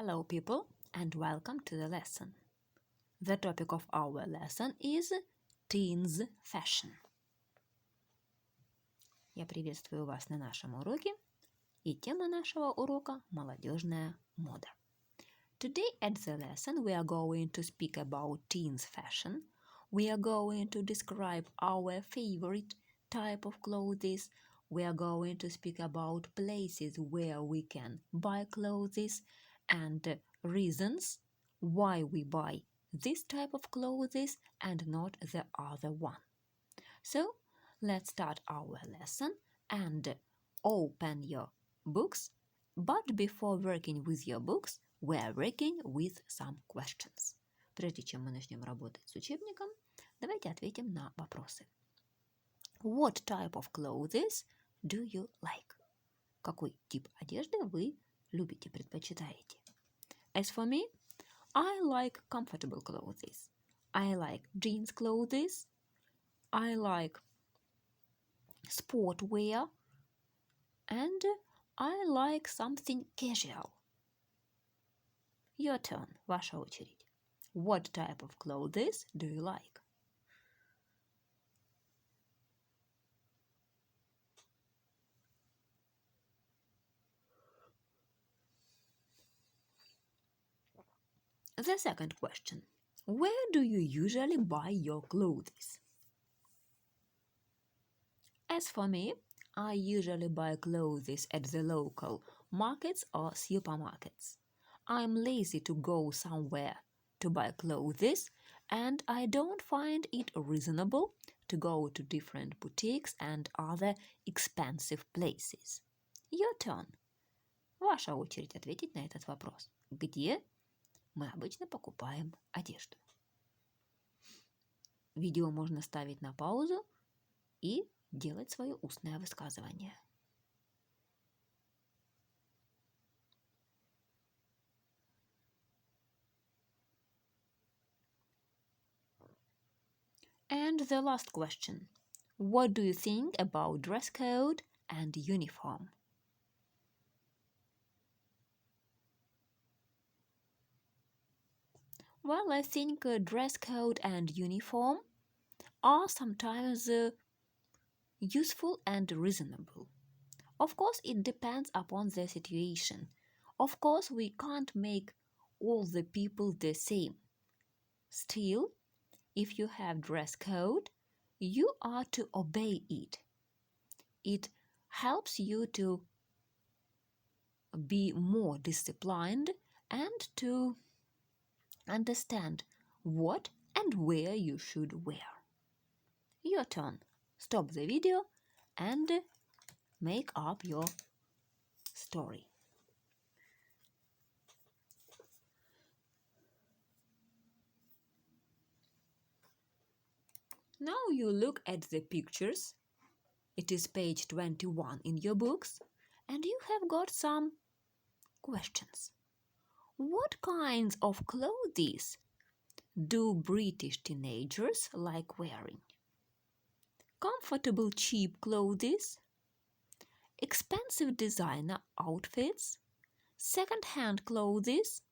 Hello people and welcome to the lesson. The topic of our lesson is teens fashion. Я приветствую вас на нашем уроке, и тема нашего урока – молодежная мода. Today at the lesson we are going to speak about teens fashion. We are going to describe our favorite type of clothes. We are going to speak about places where we can buy clothes and reasons why we buy this type of clothes and not the other one. So, let's start our lesson and open your books. But before working with your books, we are working with some questions. Прежде чем мы начнем работать с учебником, давайте ответим на вопросы. What type of clothes do you like? Какой тип одежды вы любите, предпочитаете? As for me, I like comfortable clothes. I like jeans clothes. I like sport wear. And I like something casual. Your turn, ваша очередь. What type of clothes do you like? The second question. Where do you usually buy your clothes? As for me, I usually buy clothes at the local markets or supermarkets. I'm lazy to go somewhere to buy clothes, and I don't find it reasonable to go to different boutiques and other expensive places. Your turn. Ваша очередь ответить на этот вопрос. Где мы обычно покупаем одежду? Видео можно ставить на паузу и делать свое устное высказывание. And the last question. What do you think about dress code and uniform? Well, I think dress code and uniform are sometimes useful and reasonable. Of course, it depends upon the situation. Of course, we can't make all the people the same. Still, if you have dress code, you are to obey it. It helps you to be more disciplined and to understand what and where you should wear. Your turn. Stop the video and make up your story. Now you look at the pictures. It is page 21 in your books, and you have got some questions. What kinds of clothes do British teenagers like wearing? Comfortable cheap clothes, expensive designer outfits, second-hand clothes,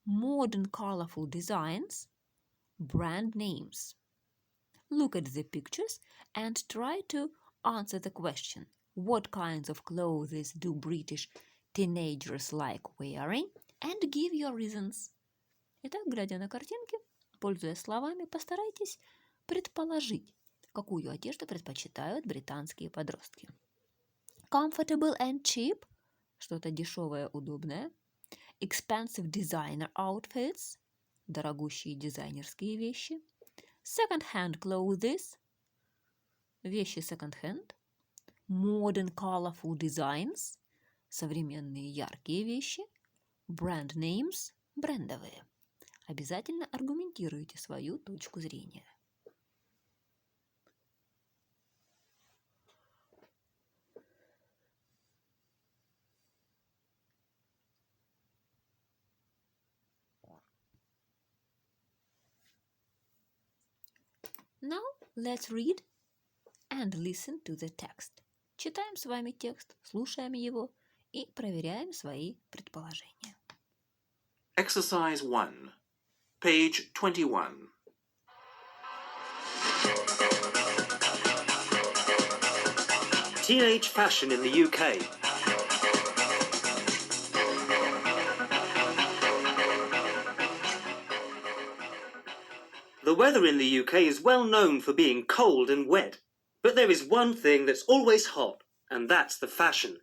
modern colorful designs, brand names. Look at the pictures and try to answer the question. What kinds of clothes do British teenagers like wearing? And give your reasons. Итак, глядя на картинки, пользуясь словами, постарайтесь предположить, какую одежду предпочитают британские подростки. Comfortable and cheap – что-то дешевое, удобное. Expensive designer outfits – дорогущие дизайнерские вещи. Second-hand clothes – вещи second-hand. Modern colorful designs – современные яркие вещи. Brand names – брендовые. Обязательно аргументируйте свою точку зрения. Now let's read and listen to the text. Читаем с вами текст, слушаем его и проверяем свои предположения. Exercise 1, page 21. Teenage fashion in the UK. The weather in the UK is well known for being cold and wet, but there is one thing that's always hot, and that's the fashion.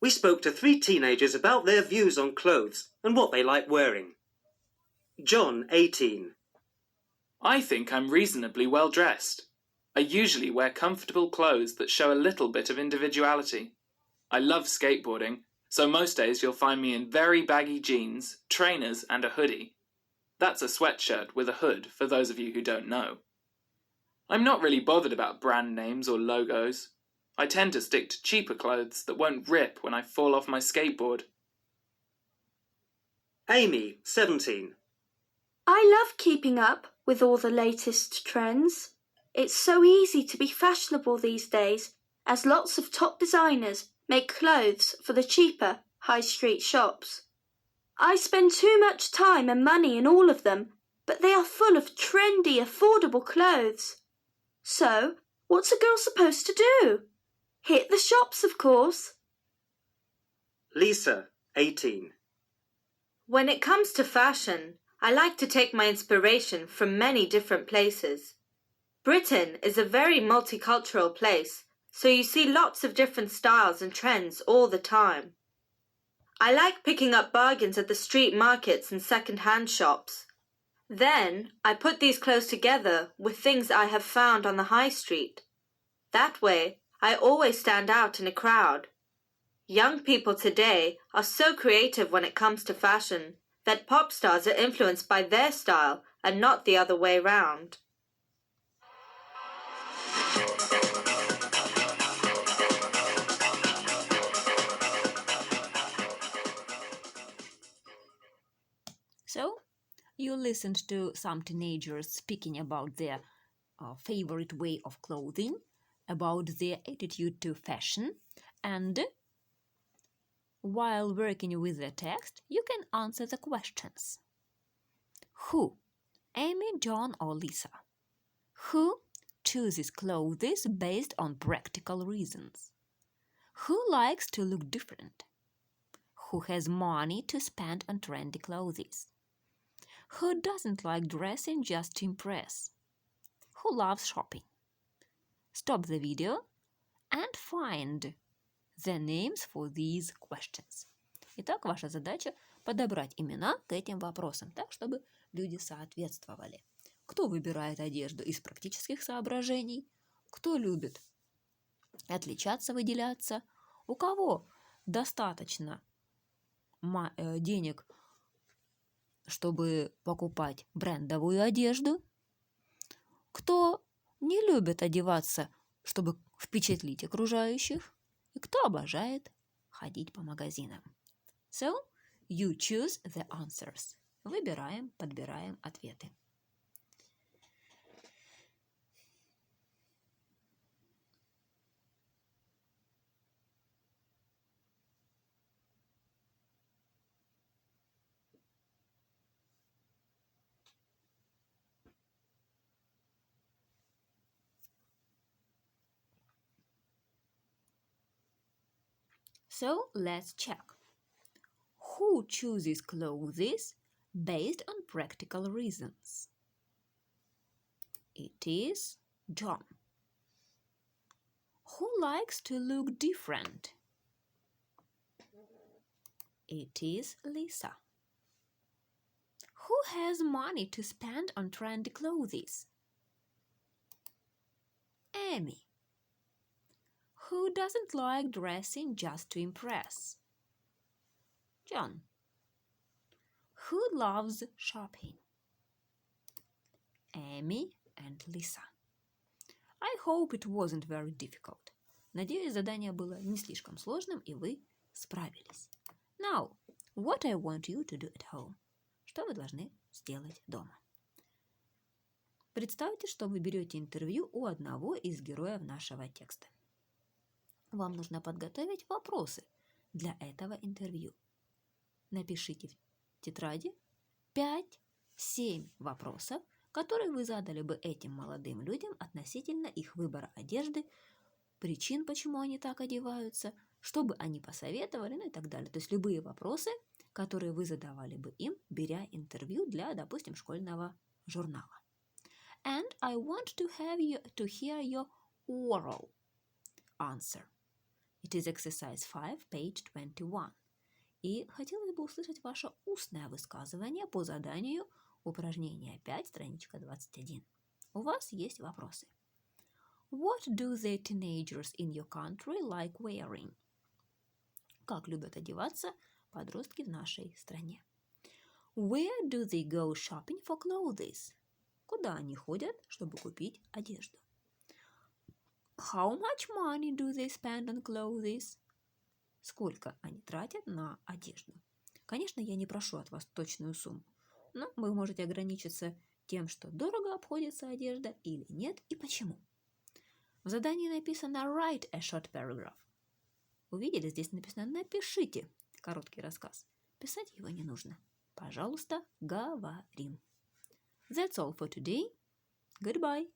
We spoke to 3 teenagers about their views on clothes and what they like wearing. John, 18. I think I'm reasonably well dressed. I usually wear comfortable clothes that show a little bit of individuality. I love skateboarding, so most days you'll find me in very baggy jeans, trainers and a hoodie. That's a sweatshirt with a hood for those of you who don't know. I'm not really bothered about brand names or logos. I tend to stick to cheaper clothes that won't rip when I fall off my skateboard. Amy, 17. I love keeping up with all the latest trends. It's so easy to be fashionable these days, as lots of top designers make clothes for the cheaper high street shops. I spend too much time and money in all of them, but they are full of trendy, affordable clothes. So, what's a girl supposed to do? Hit the shops, of course. Lisa, 18. When it comes to fashion, I like to take my inspiration from many different places. Britain is a very multicultural place, so you see lots of different styles and trends all the time. I like picking up bargains at the street markets and second-hand shops. Then I put these clothes together with things I have found on the high street. That way, I always stand out in a crowd. Young people today are so creative when it comes to fashion that pop stars are influenced by their style and not the other way round. So, you listened to some teenagers speaking about their favorite way of clothing, about their attitude to fashion, and while working with the text, you can answer the questions. Who? Amy, John, or Lisa? Who chooses clothes based on practical reasons? Who likes to look different? Who has money to spend on trendy clothes? Who doesn't like dressing just to impress? Who loves shopping? Stop the video and find the names for these questions. Итак, ваша задача подобрать имена к этим вопросам, так, чтобы люди соответствовали. Кто выбирает одежду из практических соображений? Кто любит отличаться, выделяться? У кого достаточно денег, чтобы покупать брендовую одежду? Кто не любит одеваться, чтобы впечатлить окружающих? И кто обожает ходить по магазинам? So, you choose the answers. Выбираем, подбираем ответы. So, let's check. Who chooses clothes based on practical reasons? It is John. Who likes to look different? It is Lisa. Who has money to spend on trendy clothes? Amy. Who doesn't like dressing just to impress? John. Who loves shopping? Amy and Lisa. I hope it wasn't very difficult. Надеюсь, задание было не слишком сложным, и вы справились. Now, what I want you to do at home. Что вы должны сделать дома? Представьте, что вы берете интервью у одного из героев нашего текста. Вам нужно подготовить вопросы для этого интервью. Напишите тетради 5-7 вопросов, которые вы задали бы этим молодым людям относительно их выбора одежды, причин, почему они так одеваются, что бы они посоветовали, ну и так далее. То есть любые вопросы, которые вы задавали бы им, беря интервью для, допустим, школьного журнала. And I want to hear your oral answer. It is exercise 5, page 21. И хотелось бы услышать ваше устное высказывание по заданию упражнения 5, страничка 21. У вас есть вопросы. What do the teenagers in your country like wearing? Как любят одеваться подростки в нашей стране? Where do they go shopping for clothes? Куда они ходят, чтобы купить одежду? How much money do they spend on clothes? Сколько они тратят на одежду? Конечно, я не прошу от вас точную сумму, но вы можете ограничиться тем, что дорого обходится одежда или нет, и почему. В задании написано write a short paragraph. Увидели, здесь написано напишите короткий рассказ. Писать его не нужно. Пожалуйста, говорим. That's all for today. Goodbye.